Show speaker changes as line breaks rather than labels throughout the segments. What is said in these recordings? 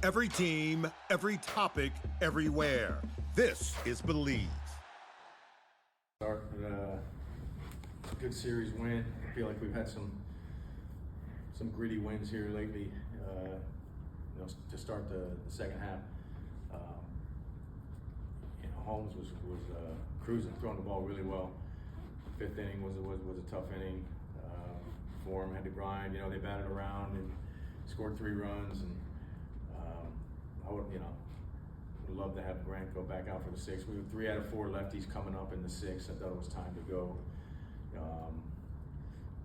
Every team, every topic, everywhere. This is Believe.
Start a good series win. I feel like we've had some gritty wins here lately. To start the second half. Holmes was cruising, throwing the ball really well. Fifth inning was a tough inning for him. Had to grind. They batted around and scored 3 runs, and I would love to have Grant go back out for the 6th. We have 3 out of 4 lefties coming up in the 6th. I thought it was time to go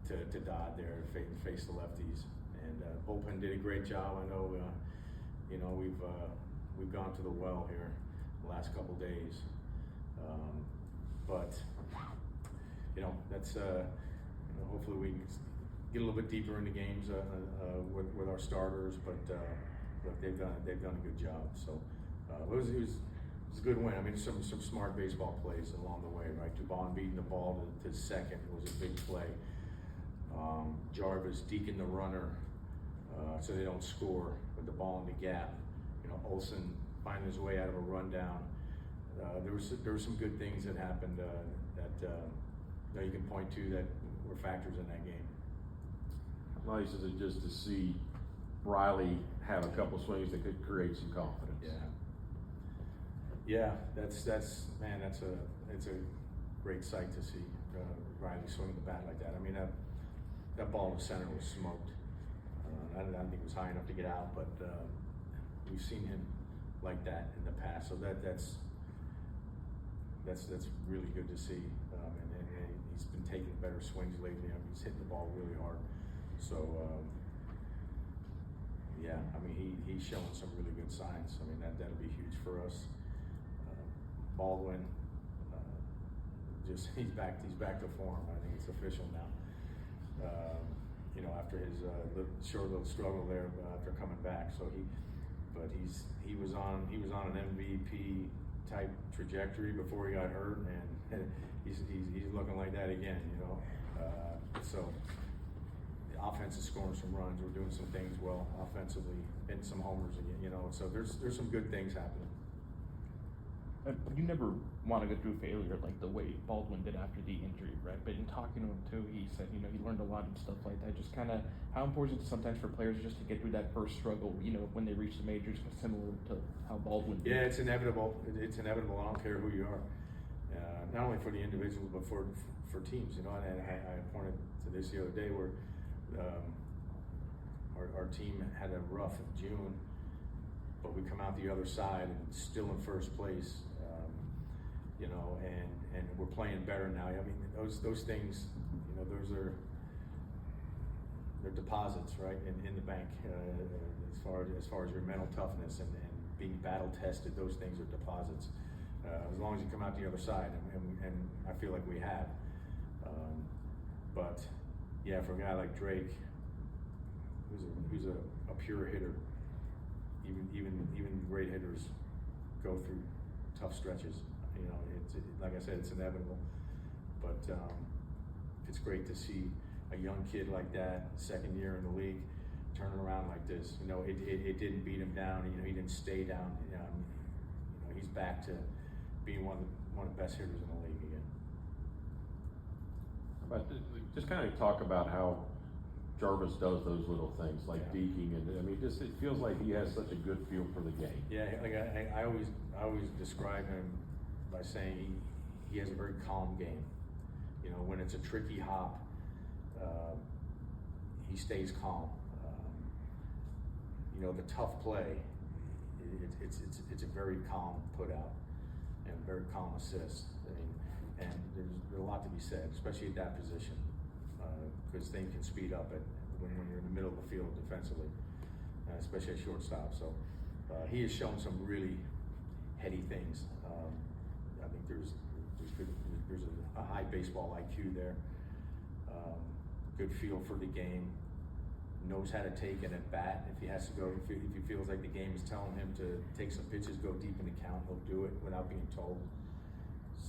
to Dodd there and face the lefties. And bullpen did a great job. I know we've gone to the well here the last couple days, but that's hopefully we can get a little bit deeper into games with our starters. But they've done a good job. So it was a good win. I mean, some smart baseball plays along the way, right? Dubon beating the ball to second was a big play. Jarvis deking the runner so they don't score with the ball in the gap. Olsen finding his way out of a rundown. There were some good things that happened that you can point to that were factors in that game.
How nice is it just to see Riley have a couple swings that could create some confidence?
Yeah, it's a great sight to see Riley swing the bat like that. I mean, that ball to center was smoked. I didn't think it was high enough to get out, but we've seen him like that in the past. So that's really good to see. And he's been taking better swings lately. I mean, he's hitting the ball really hard. So he's showing some really good signs. I mean, that'll be huge for us. Baldwin, he's back to form. I think it's official now. After his short little struggle there after coming back, he was on an MVP type trajectory before he got hurt, and he's looking like that again. So the offense is scoring some runs. We're doing some things well offensively, hitting some homers again. So there's some good things happening.
You never want to go through failure like the way Baldwin did after the injury, right? But in talking to him too, he said, he learned a lot and stuff like that. Just kind of how important it is sometimes for players just to get through that first struggle, when they reach the majors, similar to how Baldwin did.
Yeah, it's inevitable. It's inevitable. I don't care who you are. Not only for the individuals, but for teams. And I pointed to this the other day where our team had a rough June, but we come out the other side and still in first place. And we're playing better now. I mean, those things, they're deposits, right, in the bank. As far as your mental toughness and being battle tested, those things are deposits. As long as you come out the other side, and I feel like we have. But yeah, for a guy like Drake, who's a pure hitter, even great hitters go through tough stretches. Like I said, it's inevitable. But it's great to see a young kid like that, second year in the league, turning around like this. It didn't beat him down. He didn't stay down. He's back to being one of the best hitters in the league again.
But just kind of talk about how Jarvis does those little things like deking, and I mean, it feels like he has such a good feel for the game.
Yeah, like I always describe him by saying he has a very calm game. When it's a tricky hop, he stays calm. The tough play, it's a very calm put out and very calm assist. And there's a lot to be said, especially at that position, because things can speed up when you're in the middle of the field defensively, especially at shortstop. So he has shown some really heady things. I think there's a high baseball IQ there, good feel for the game, knows how to take an at bat. If he has to go, if he feels like the game is telling him to take some pitches, go deep in the count, he'll do it without being told.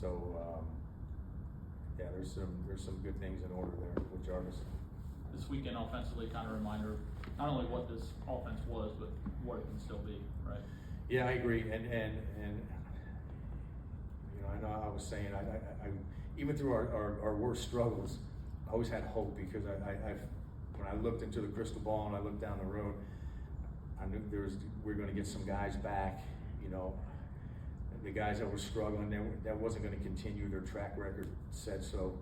So there's some good things in order there with Jarvis.
This weekend offensively, kind of reminder of not only what this offense was, but what it can still be. league, right?
Yeah, I agree, and you know, I know I was saying, I even through our worst struggles, I always had hope, because when I looked into the crystal ball and I looked down the road, I knew we were going to get some guys back, you know, the guys that were struggling, that wasn't going to continue. Their track record said so.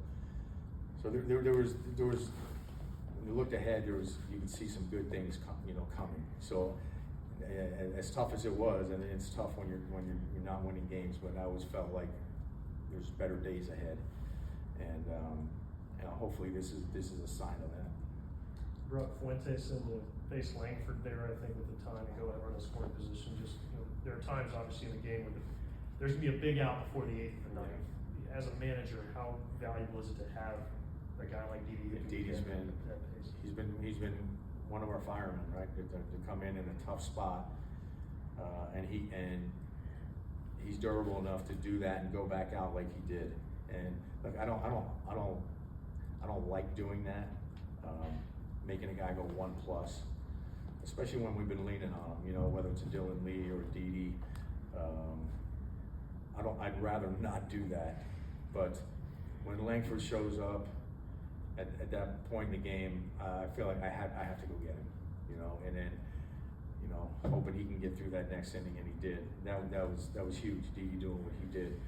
So there was when you looked ahead, you could see some good things coming. So as tough as it was, and it's tough when you're not winning games, but I always felt like there's better days ahead, and hopefully this is a sign of that.
Brought Fuentes in to face Langford there, I think, with the time to go and run a scoring position. Just, you know, there are times, obviously, in the game where there's gonna be a big out before the 8th or 9th. As a manager, how valuable is it to have a guy like Didi?
Didi's he's been one of our firemen, right? To come in a tough spot, and he's durable enough to do that and go back out like he did. And look, I don't like doing that. Making a guy go 1+, especially when we've been leaning on him, you know, whether it's a Dylan Lee or a Didi. I'd rather not do that. But when Langford shows up at that point in the game, I feel like I have to go get him, you know, and then, you know, hoping he can get through that next inning, and he did. That was huge. Didi doing what he did.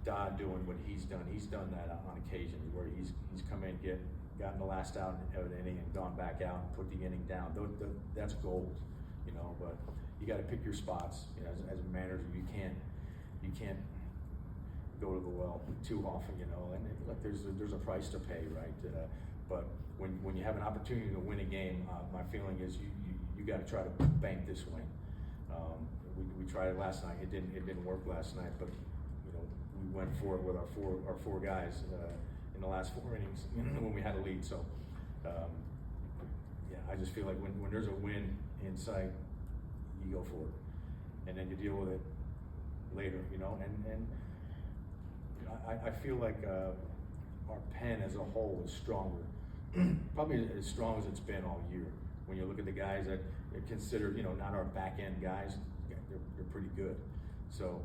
Dodd doing what he's done. He's done that on occasion, where he's come in, gotten the last out of the inning and gone back out and put the inning down. That's gold, you know. But you got to pick your spots. You know, as a manager, you can't go to the well too often, you know. And look, there's a price to pay, right? But when you have an opportunity to win a game, my feeling is you got to try to bank this win. We tried it last night. It didn't work last night, but you know, we went for it with our four guys in the last 4 innings when we had a lead. So yeah, I just feel like when there's a win in sight, you go for it, and then you deal with it later, you know. And you know, I feel like our pen as a whole is stronger, probably as strong as it's been all year. When you look at the guys that are considered, you know, not our back end guys, they're pretty good. So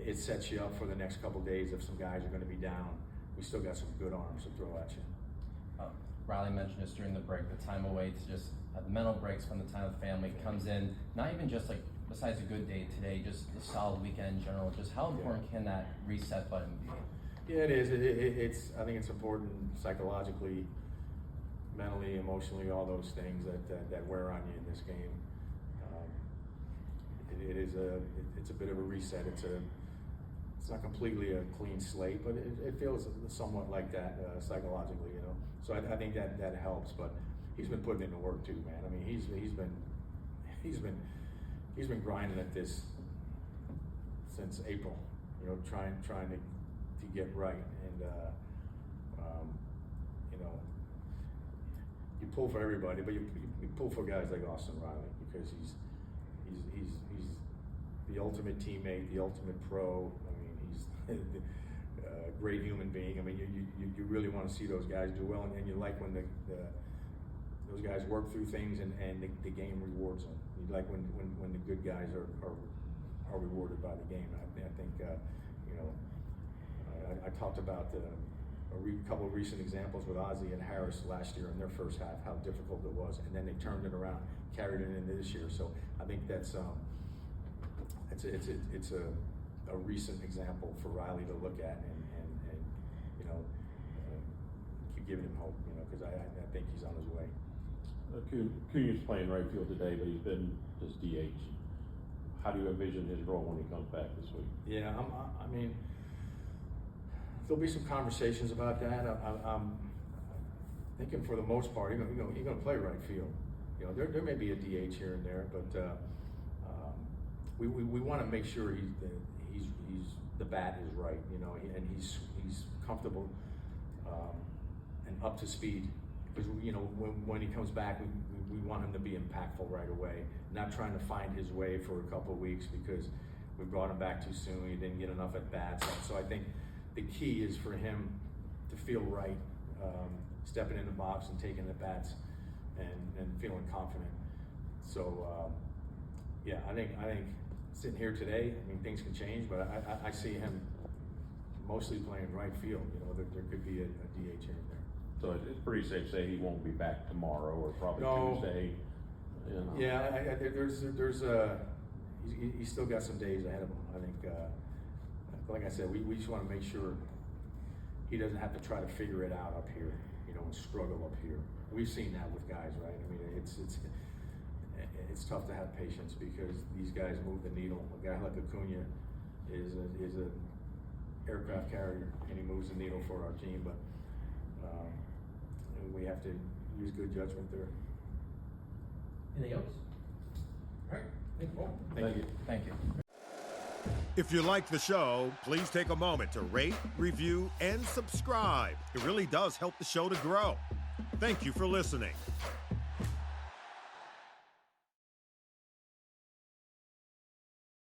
it sets you up for the next couple days. If some guys are going to be down, we still got some good arms to throw at you.
Riley mentioned this during the break, the time away to just the mental breaks from the time with family comes in, not even just like besides a good day today, just a solid weekend in general. Just how important can that reset button be?
Yeah, it is. I think it's important psychologically, mentally, emotionally, all those things that wear on you in this game. It's a bit of a reset. It's not completely a clean slate, but it feels somewhat like that psychologically, you know. So I think that helps. But he's been putting in the work too, man. I mean, he's been grinding at this since April, you know, trying to get right. And you know, you pull for everybody, but you pull for guys like Austin Riley, because he's the ultimate teammate, the ultimate pro. I mean, he's a great human being. I mean, you really want to see those guys do well, and you like when those guys work through things and the game rewards them. You like when the good guys are rewarded by the game. I think you know, I talked about a couple of recent examples with Ozzie and Harris last year in their first half, how difficult it was, and then they turned it around, carried it into this year. So I think that's it's a recent example for Riley to look at and you know, keep giving him hope, you know, because I think he's on his way.
Cunha's playing right field today, but he's been just DH. How do you envision his role when he comes back this week?
Yeah, I mean, there'll be some conversations about that. I'm thinking for the most part, he's going to play right field. You know, there may be a DH here and there, but we want to make sure the bat is right, you know, and he's comfortable and up to speed. Because, you know, when he comes back, we want him to be impactful right away, not trying to find his way for a couple of weeks because we brought him back too soon. He didn't get enough at bats. So I think the key is for him to feel right, stepping in the box and taking the bats and feeling confident. So, yeah, I think sitting here today, I mean, things can change, but I see him mostly playing right field. You know, there could be a DH here and there.
So it's pretty safe to say he won't be back tomorrow or probably
No.
Tuesday. You know.
Yeah, he's still got some days ahead of him. I think, like I said, we just want to make sure he doesn't have to try to figure it out up here, you know, and struggle up here. We've seen that with guys, right? I mean, it's tough to have patience because these guys move the needle. A guy like Acuna is a aircraft carrier, and he moves the needle for our team. But we have to use good judgment there.
Anything else? All right. Thank you, Paul.
Thank you.
Thank you.
If you like the show, please take a moment to rate, review, and subscribe. It really does help the show to grow. Thank you for listening.